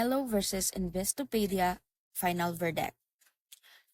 Finelo versus Investopedia final verdict.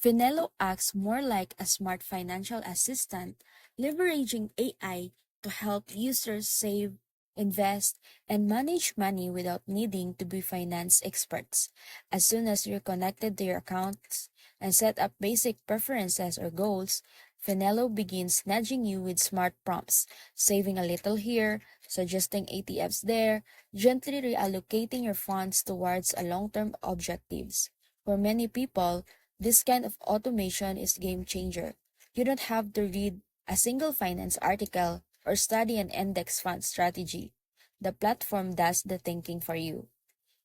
Finelo acts more like a smart financial assistant, leveraging AI to help users save, invest, and manage money without needing to be finance experts. As soon as you're connected to your accounts and set up basic preferences or goals, Finelo begins nudging you with smart prompts, saving a little here, suggesting ATFs there, gently reallocating your funds towards a long-term objectives. For many people, this kind of automation is game changer. You don't have to read a single finance article or study an index fund strategy. The platform does the thinking for you.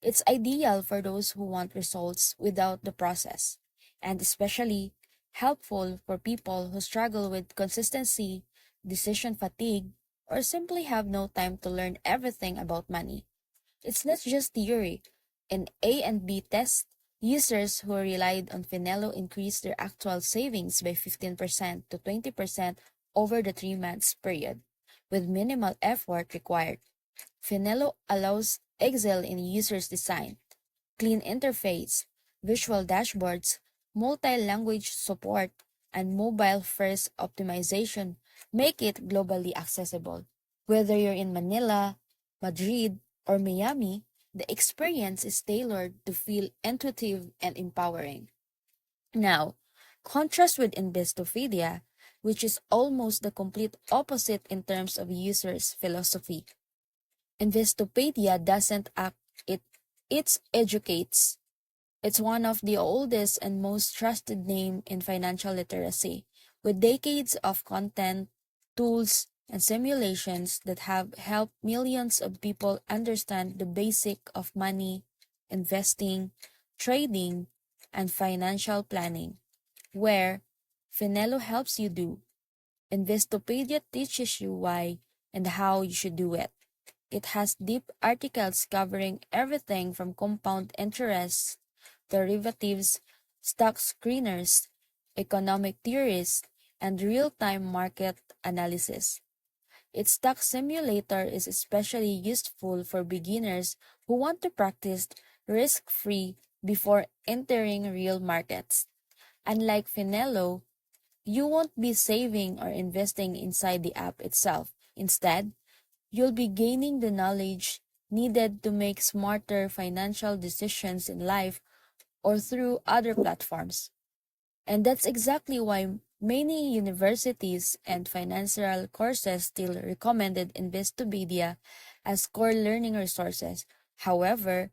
It's ideal for those who want results without the process, and especially helpful for people who struggle with consistency, decision fatigue, or simply have no time to learn everything about money. It's not just theory. In A and B tests, users who relied on Finelo increased their actual savings by 15% to 20% over the 3 months period, with minimal effort required. Finelo allows Excel in users' design, clean interface, visual dashboards, multi-language support, and mobile-first optimization make it globally accessible. Whether you're in Manila, Madrid, or Miami, the experience is tailored to feel intuitive and empowering. Now, contrast with Investopedia, which is almost the complete opposite in terms of users' philosophy. Investopedia doesn't act, it educates. It's one of the oldest and most trusted name in financial literacy, with decades of content, tools, and simulations that have helped millions of people understand the basic of money, investing, trading, and financial planning, where Finelo helps you do. Investopedia teaches you why and how you should do it. It has deep articles covering everything from compound interest, derivatives, stock screeners, economic theories, and real-time market analysis. Its stock simulator is especially useful for beginners who want to practice risk-free before entering real markets. Unlike Finello, you won't be saving or investing inside the app itself. Instead, you'll be gaining the knowledge needed to make smarter financial decisions in life or through other platforms. And that's exactly why many universities and financial courses still recommended Investopedia as core learning resources. However,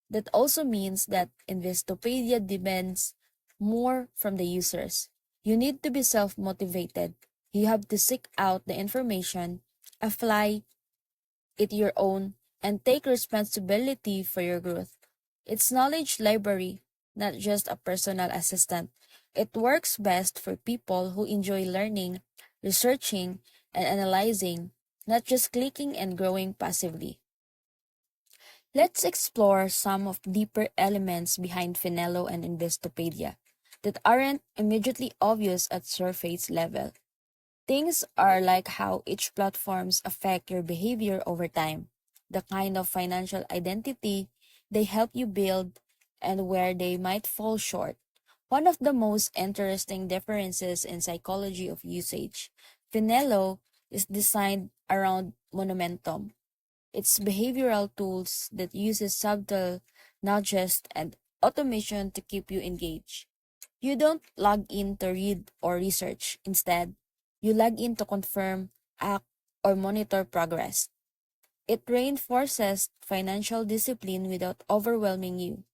that also means that Investopedia demands more from the users. You need to be self-motivated. You have to seek out the information, apply it your own, and take responsibility for your growth. It's knowledge library, not just a personal assistant. It works best for people who enjoy learning, researching, and analyzing, not just clicking and growing passively. Let's explore some of deeper elements behind Finello and Investopedia that aren't immediately obvious at surface level. Things are like how each platforms affect your behavior over time, the kind of financial identity they help you build, and where they might fall short. One of the most interesting differences in psychology of usage, Finello is designed around momentum. It's behavioral tools that uses subtle nudges and automation to keep you engaged. You don't log in to read or research. Instead, you log in to confirm, act, or monitor progress. It reinforces financial discipline without overwhelming you.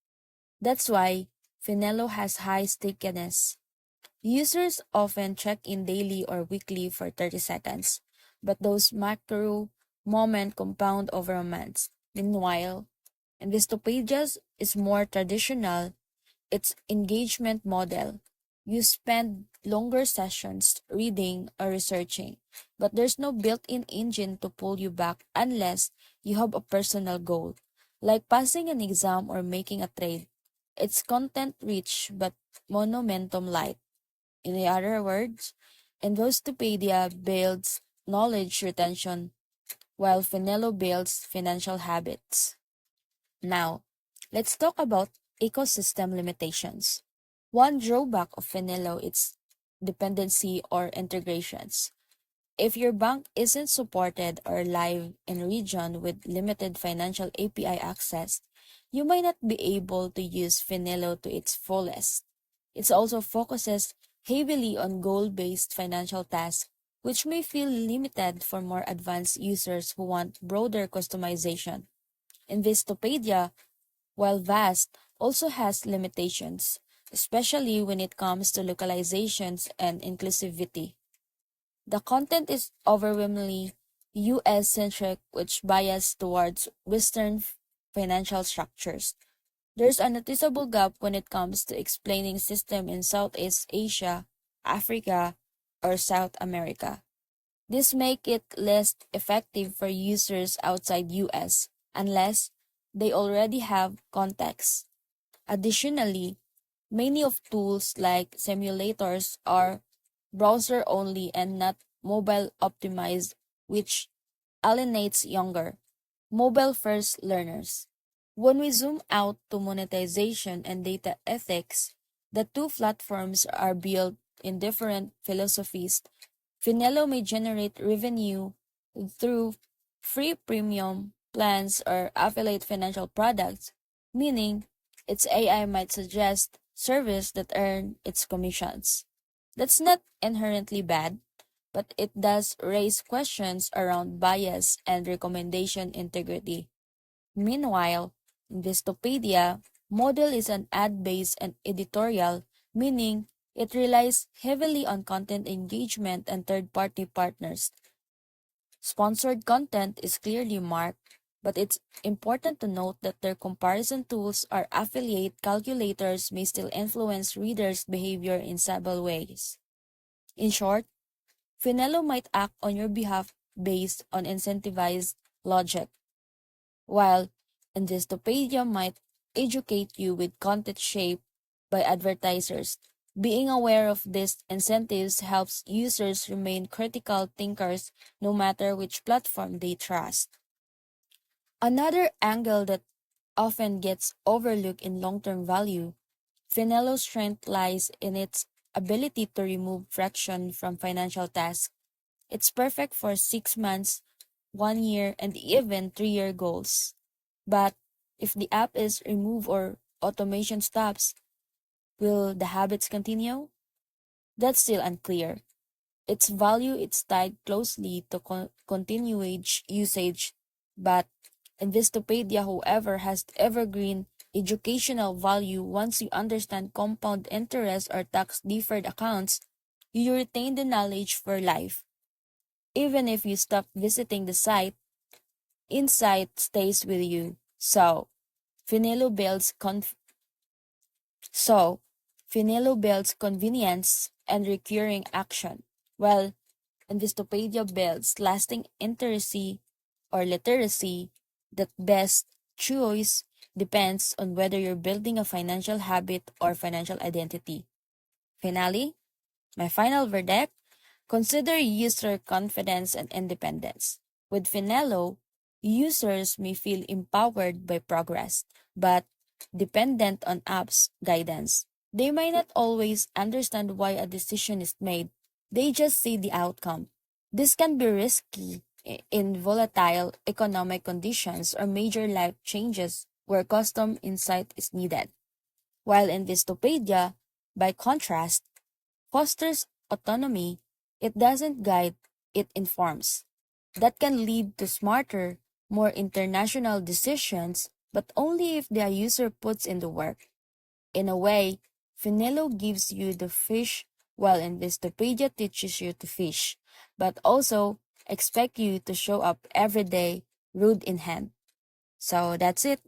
That's why Finello has high stickiness. Users often check in daily or weekly for 30 seconds, but those macro moments compound over months. Meanwhile, Investopedia's is more traditional. Its engagement model. You spend longer sessions reading or researching, but there's no built-in engine to pull you back unless you have a personal goal, like passing an exam or making a trade. It's content-rich but monumentum light. In other words, Investopedia builds knowledge retention while Finello builds financial habits. Now, Let's talk about ecosystem limitations. One drawback of Finelo is dependency or integrations. If your bank isn't supported or live in a region with limited financial API access, you might not be able to use Finelo to its fullest. It also focuses heavily on goal-based financial tasks, which may feel limited for more advanced users who want broader customization. Investopedia, while vast, also has limitations, especially when it comes to localizations and inclusivity. The content is overwhelmingly US centric, which bias towards Western financial structures. There's a noticeable gap when it comes to explaining system in Southeast Asia, Africa, or South America. This make it less effective for users outside US unless they already have context. Additionally, many of tools like simulators are browser only and not mobile optimized, which alienates younger, mobile first learners. When we zoom out to monetization and data ethics, the two platforms are built in different philosophies. Finello may generate revenue through free premium plans or affiliate financial products, meaning its AI might suggest service that earn its commissions. That's not inherently bad, but it does raise questions around bias and recommendation integrity. Meanwhile, Investopedia model is an ad-based and editorial, meaning it relies heavily on content engagement and third-party partners. Sponsored content is clearly marked, but it's important to note that their comparison tools or affiliate calculators may still influence readers' behavior in subtle ways. In short, Finello might act on your behalf based on incentivized logic, while Investopedia might educate you with content shaped by advertisers. Being aware of these incentives helps users remain critical thinkers no matter which platform they trust. Another angle that often gets overlooked in long-term value, Finello's strength lies in its ability to remove friction from financial tasks. It's perfect for 6 months, 1 year, and even 3 year goals. But if the app is removed or automation stops, will the habits continue? That's still unclear. Its value is tied closely to continued usage, but Investopedia, however, has evergreen educational value. Once you understand compound interest or tax deferred accounts, you retain the knowledge for life. Even if you stop visiting the site, insight stays with you. Finello builds so Finello builds convenience and recurring action, while Investopedia builds lasting literacy. That best choice depends on whether you're building a financial habit or financial identity. Finally, my final verdict: consider user confidence and independence. With Finello, users may feel empowered by progress, but dependent on apps' guidance. They might not always understand why a decision is made, they just see the outcome. This can be risky in volatile economic conditions or major life changes where custom insight is needed. While Investopedia, by contrast, fosters autonomy, it doesn't guide, it informs. That can lead to smarter, more international decisions, but only if the user puts in the work. In a way, Finello gives you the fish while Investopedia teaches you to fish, but also expect you to show up every day, rod in hand. So that's it.